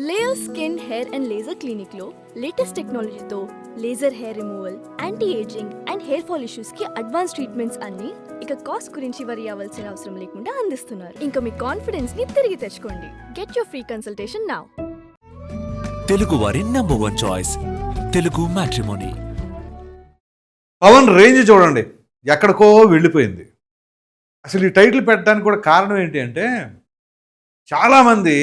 Layer skin hair and laser clinic లో latest టెక్నాలజీతో laser hair removal, anti ageing and hair fall issues కి advance treatments అన్ని ఇక cost గురించి వరి అవ్వాల్సిన అవసరం లేకుండా అందిస్తున్నారు. ఇంకా మీ కాన్ఫిడెన్స్ ని తిరిగి తెచ్చుకోండి. Get your free consultation now. Telugu వారి number 1 choice Telugu Matrimony. Pawan range చూడండి, ఎక్కడికో వెళ్ళిపోయింది. అసలు ఈ టైటిల్ పెట్టడానికి కూడా కారణం ఏంటి అంటే, చాలామంది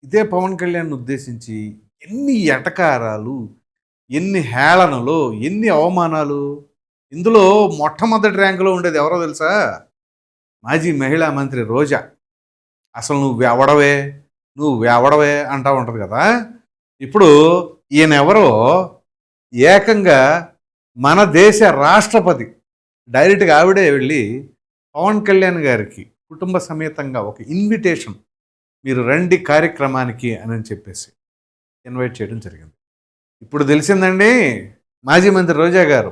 ఇదే పవన్ కళ్యాణ్ని ఉద్దేశించి ఎన్ని ఎటకారాలు, ఎన్ని హేళనలు, ఎన్ని అవమానాలు. ఇందులో మొట్టమొదటి ర్యాంకులో ఉండేది ఎవరో తెలుసా? మాజీ మహిళా మంత్రి రోజా. అసలు నువ్వెవడవే అంటూ ఉంటుంది కదా. ఇప్పుడు ఈయన ఎవరో ఏకంగా మన దేశ రాష్ట్రపతి డైరెక్ట్గా ఆవిడే వెళ్ళి పవన్ కళ్యాణ్ గారికి కుటుంబ సమేతంగా ఒక ఇన్విటేషన్, మీరు రండి కార్యక్రమానికి అని చెప్పేసి ఇన్వైట్ చేయడం జరిగింది. ఇప్పుడు తెలిసిందండి మాజీ మంత్రి రోజా గారు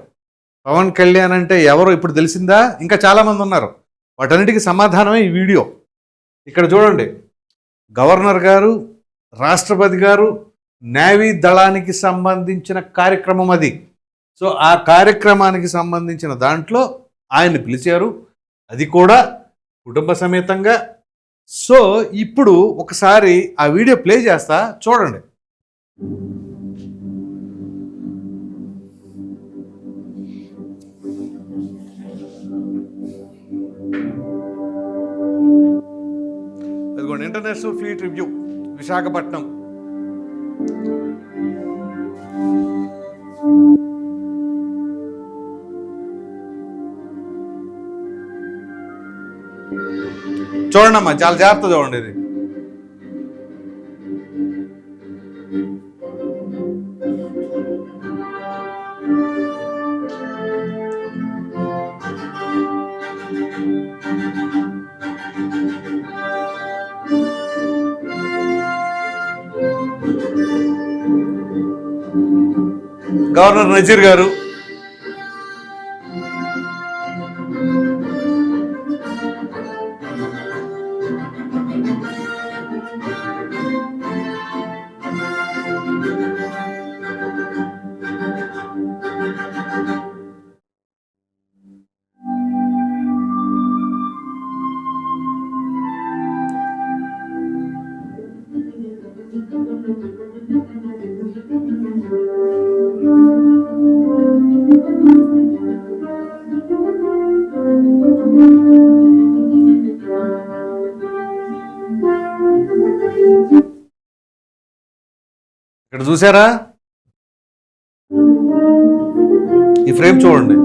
పవన్ కళ్యాణ్ అంటే ఎవరో ఇప్పుడు తెలిసిందా? ఇంకా చాలామంది ఉన్నారు. వాటన్నిటికీ సమాధానమే ఈ వీడియో. ఇక్కడ చూడండి, గవర్నర్ గారు, రాష్ట్రపతి గారు, నేవీ దళానికి సంబంధించిన కార్యక్రమం అది. సో ఆ కార్యక్రమానికి సంబంధించిన దాంట్లో ఆయన్ని పిలిచారు, అది కూడా కుటుంబ సమేతంగా. సో ఇప్పుడు ఒకసారి ఆ వీడియో ప్లే చేస్తా, చూడండి. అదిగోండి, ఇంటర్నేషనల్ ఫ్లీట్ రివ్యూ విశాఖపట్నం. చూడండి అమ్మా, చాలా జాగ్రత్త చూడండి. ఇది గవర్నర్ నజీర్ గారు, ఇక్కడ చూసారా? ఈ ఫ్రేమ్ చూడండి.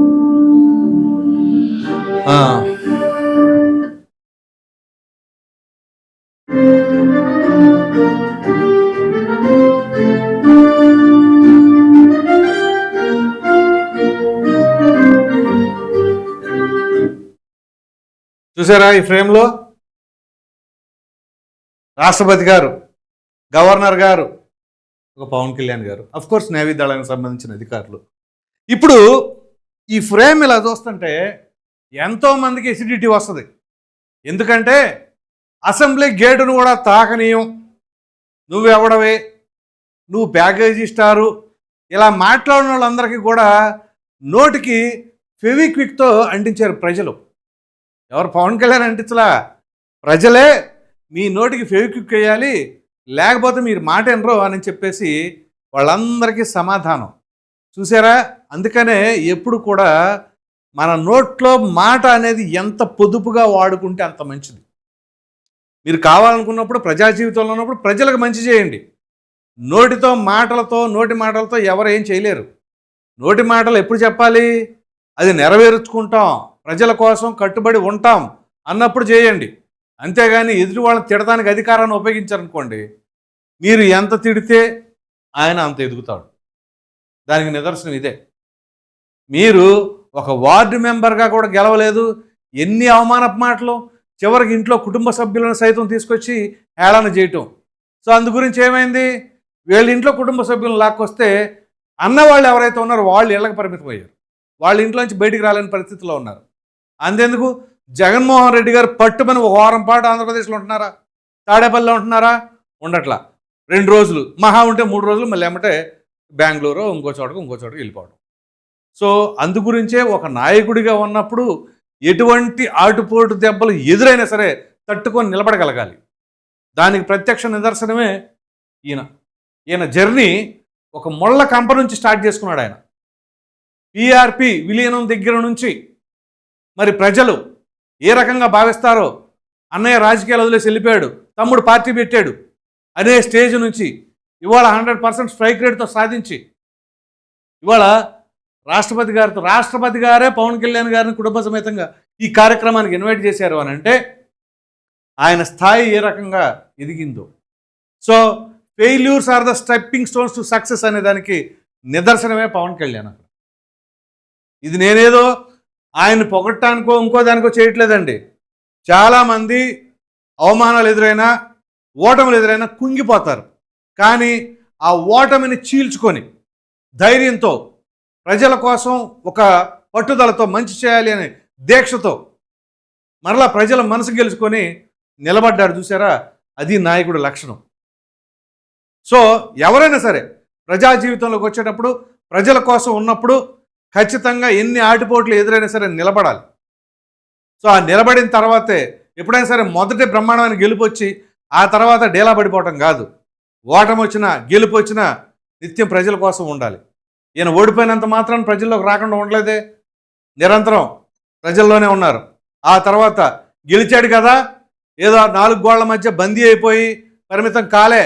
చూసారా ఈ ఫ్రేమ్లో? రాష్ట్రపతి గారు, గవర్నర్ గారు, ఒక పవన్ కళ్యాణ్ గారు, అఫ్కోర్స్ నేవీ దళానికి సంబంధించిన అధికారులు. ఇప్పుడు ఈ ఫ్రేమ్ ఇలా చూస్తుంటే ఎంతోమందికి ఎసిడిటీ వస్తుంది. ఎందుకంటే అసెంబ్లీ గేటును కూడా తాకనీయం, నువ్వెవడవే, నువ్వు ప్యాకేజీ స్టారు, ఇలా మాట్లాడిన వాళ్ళందరికీ కూడా నోటికి ఫెవిక్విక్తో అంటించారు ప్రజలు. ఎవరు పవన్ కళ్యాణ్ అంటించలా, ప్రజలే మీ నోటికి ఫెవిక్విక్ వేయాలి, లేకపోతే మీరు మాట వినరు అని చెప్పేసి వాళ్ళందరికీ సమాధానం. చూసారా? అందుకనే ఎప్పుడు కూడా మన నోట్లో మాట అనేది ఎంత పొదుపుగా వాడుకుంటే అంత మంచిది. మీరు కావాలనుకున్నప్పుడు, ప్రజా జీవితంలో ఉన్నప్పుడు ప్రజలకు మంచి చేయండి. నోటి మాటలతో ఎవరు ఏం చేయలేరు. నోటి మాటలు ఎప్పుడు చెప్పాలి? అది నెరవేర్చుకుంటాం, ప్రజల కోసం కట్టుబడి ఉంటాం అన్నప్పుడు చేయండి. అంతేగాని ఎదుటి వాళ్ళని తిడటానికి అధికారాన్ని ఉపయోగించారనుకోండి, మీరు ఎంత తిడితే ఆయన అంత ఎదుగుతాడు. దానికి నిదర్శనం ఇదే. మీరు ఒక వార్డు మెంబర్గా కూడా గెలవలేదు, ఎన్ని అవమానపు మాటలు, చివరికి ఇంట్లో కుటుంబ సభ్యులను సైతం తీసుకొచ్చి హేళన చేయటం. సో అందు గురించి ఏమైంది? వీళ్ళ ఇంట్లో కుటుంబ సభ్యులను లాక్కొస్తే అన్నవాళ్ళు ఎవరైతే ఉన్నారో వాళ్ళు ఇళ్ళకి పరిమితం అయ్యారు, వాళ్ళ ఇంట్లోంచి బయటికి రాలేని పరిస్థితిలో ఉన్నారు. అంతెందుకు, జగన్మోహన్ రెడ్డి గారు పట్టుమని ఒక వారం పాటు ఆంధ్రప్రదేశ్లో ఉంటున్నారా? తాడేపల్లిలో ఉంటున్నారా? ఉండట్లా. 2 రోజులు మహా ఉంటే 3 రోజులు మళ్ళీ ఏమంటే బెంగళూరు ఇంకో చోటకి వెళ్ళిపోవడం. సో అందుగురించే ఒక నాయకుడిగా ఉన్నప్పుడు ఎటువంటి ఆటుపోటు దెబ్బలు ఎదురైనా సరే తట్టుకొని నిలబడగలగాలి. దానికి ప్రత్యక్ష నిదర్శనమే ఈయన జర్నీ ఒక ముళ్ళ కంప నుంచి స్టార్ట్ చేసుకున్నాడు ఆయన. పిఆర్పి విలీనం దగ్గర నుంచి మరి ప్రజలు ఏ రకంగా భావిస్తారో, అన్నయ్య రాజకీయాలు వదిలేసి వెళ్ళిపోయాడు, తమ్ముడు పార్టీ పెట్టాడు అనే స్టేజ్ నుంచి ఇవాళ 100% స్ట్రైక్ రేట్తో సాధించి ఇవాళ రాష్ట్రపతి గారే పవన్ కళ్యాణ్ గారిని కుటుంబ సమేతంగా ఈ కార్యక్రమానికి ఇన్వైట్ చేశారు అని అంటే ఆయన స్థాయి ఏ రకంగా ఎదిగిందో. So failures are the stepping stones to success అనే దానికి నిదర్శనమే పవన్ కళ్యాణ్. ఇది నేనేదో ఆయన పొగట్టానికో ఇంకో దానికో చేయట్లేదండి. చాలామంది అవమానాలు ఎదురైనా ఓటములు ఎదురైనా కుంగిపోతారు. కానీ ఆ ఓటమిని చీల్చుకొని ధైర్యంతో ప్రజల కోసం ఒక పట్టుదలతో మంచి చేయాలి అనే దీక్షతో మరలా ప్రజల మనసు గెలుచుకొని నిలబడ్డాడు. చూసారా, అది నాయకుడి లక్షణం. సో ఎవరైనా సరే ప్రజా జీవితంలోకి వచ్చేటప్పుడు ప్రజల కోసం ఉన్నప్పుడు ఖచ్చితంగా ఎన్ని ఆటుపోట్లు ఎదురైనా సరే నిలబడాలి. సో ఆ నిలబడిన తర్వాతే ఎప్పుడైనా సరే మొదటి బ్రహ్మాండమైన గెలుపు వచ్చి ఆ తర్వాత డేలా పడిపోవటం కాదు. ఓటమి వచ్చినా గెలుపు వచ్చినా నిత్యం ప్రజల కోసం ఉండాలి. ఈయన ఓడిపోయినంత మాత్రం ప్రజల్లోకి రాకుండా ఉండలేదే, నిరంతరం ప్రజల్లోనే ఉన్నారు. ఆ తర్వాత గెలిచాడు కదా, ఏదో 4 గోళ్ల మధ్య బందీ అయిపోయి పరిమితం కాలే.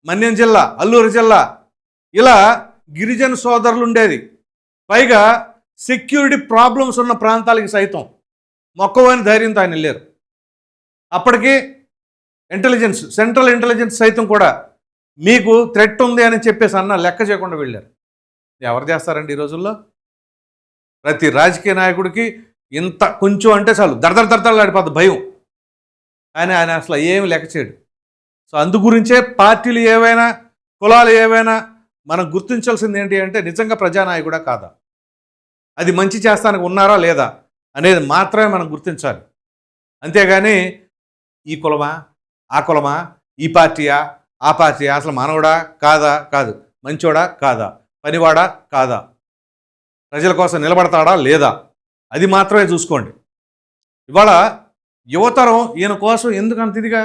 మన్యం జిల్లా, అల్లూరు జిల్లా ఇలా గిరిజన సోదరులు ఉండేది. పైగా సెక్యూరిటీ ప్రాబ్లమ్స్ ఉన్న ప్రాంతాలకి సైతం మొక్కవని ధైర్యంతో ఆయన వెళ్ళారు. అప్పటికి సెంట్రల్ ఇంటెలిజెన్స్ సైతం కూడా మీకు థ్రెట్ ఉంది అని చెప్పేసి లెక్క చేయకుండా వెళ్ళారు. ఎవరు చేస్తారండి ఈ రోజుల్లో? ప్రతి రాజకీయ నాయకుడికి ఇంత కొంచెం అంటే చాలు దడదడలాడిపోద్ది భయం. కానీ ఆయన అసలు ఏమి లెక్క చేయడు. సో అందుగురించే పార్టీలు ఏవైనా కులాలు ఏవైనా మనం గుర్తించాల్సింది ఏంటి అంటే నిజంగా ప్రజానాయకుడా కాదా, అది మంచి చేస్తానికి ఉన్నారా లేదా అనేది మాత్రమే మనం గుర్తించాలి. అంతేగాని ఈ కులమా ఆ కులమా, ఈ పార్టీయా ఆ పార్టీయా, అసలు మానవుడా కాదా, కాదు మంచోడా కాదా, పనివాడా కాదా, ప్రజల కోసం నిలబడతాడా లేదా, అది మాత్రమే చూసుకోండి. ఇవాళ యువతరం ఈయన కోసం ఎందుకు అంత ఇదిగా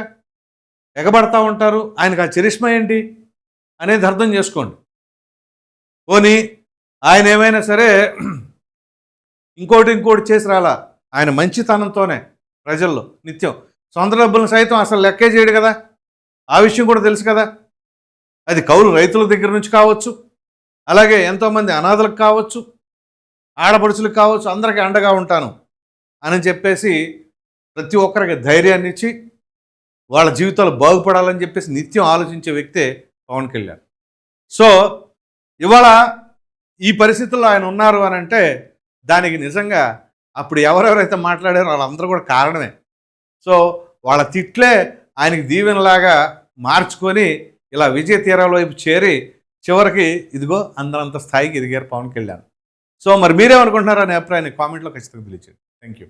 ఎగబడతా ఉంటారు, ఆయనకు ఆ చరిష్మా ఏంటి అనేది అర్థం చేసుకోండి. పోనీ ఆయన ఏమైనా సరే ఇంకోటి చేసి రాలా, ఆయన మంచితనంతోనే ప్రజల్లో నిత్యం సొంత డబ్బులను సైతం అసలు లెక్కే చేయడు కదా, ఆ విషయం కూడా తెలుసు కదా. అది కౌలు రైతుల దగ్గర నుంచి కావచ్చు, అలాగే ఎంతోమంది అనాథలకు కావచ్చు, ఆడపడుచులకు కావచ్చు, అందరికీ అండగా ఉంటాను అని చెప్పేసి ప్రతి ఒక్కరికి ధైర్యాన్ని ఇచ్చి వాళ్ళ జీవితాలు బాగుపడాలని చెప్పేసి నిత్యం ఆలోచించే వ్యక్తే పవన్ కళ్యాణ్. సో ఇవాళ ఈ పరిస్థితుల్లో ఆయన ఉన్నారు అని అంటే దానికి నిజంగా అప్పుడు ఎవరెవరైతే మాట్లాడారో వాళ్ళందరూ కూడా కారణమే. సో వాళ్ళ తిట్లే ఆయనకి దీవెనలాగా మార్చుకొని ఇలా విజయ తీరాల వైపు చేరి చివరికి ఇదిగో అందరంత స్థాయికి ఎదిగారు పవన్ కళ్యాణ్. సో మరి మీరేమనుకుంటున్నారో అనే అభిప్రాయాన్ని కామెంట్లో ఖచ్చితంగా తెలియచేయండి. Thank you.